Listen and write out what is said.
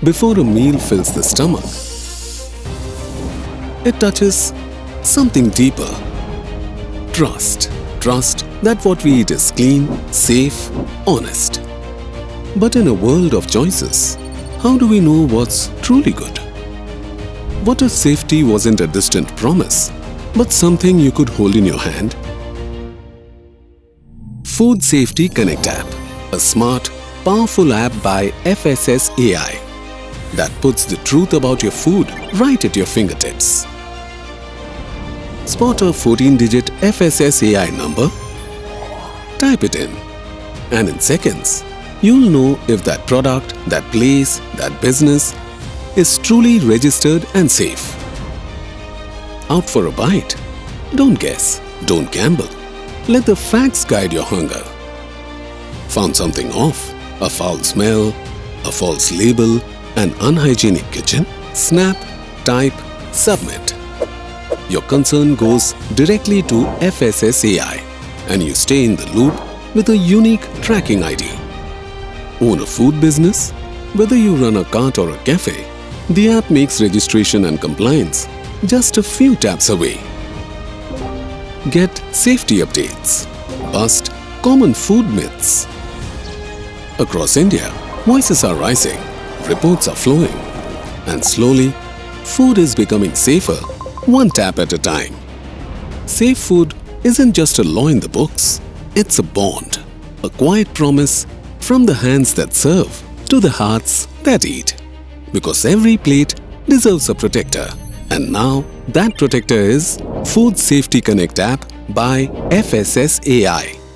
before a meal fills the stomach. It touches something deeper. Trust. Trust that what we eat is clean, safe, honest. But in a world of choices, how do we know what's truly good? What if safety wasn't a distant promise, but something you could hold in your hand? Food Safety Connect app, a smart, powerful app by FSSAI that puts the truth about your food right at your fingertips. Spot a 14-digit FSSAI number, type it in, and in seconds, you'll know if that product, that place, that business is truly registered and safe. Out for a bite? Don't guess, don't gamble. Let the facts guide your hunger. Found something off? A foul smell, a false label, an unhygienic kitchen? Snap, type, submit. Your concern goes directly to FSSAI and you stay in the loop with a unique tracking ID. Own a food business? Whether you run a cart or a cafe, the app makes registration and compliance just a few taps away. Get safety updates. Bust common food myths. Across India, voices are rising, reports are flowing, and slowly, food is becoming safer, one tap at a time. Safe food isn't just a law in the books, it's a bond, a quiet promise from the hands that serve to the hearts that eat. Because every plate deserves a protector. And now, that protector is Food Safety Connect app by FSSAI.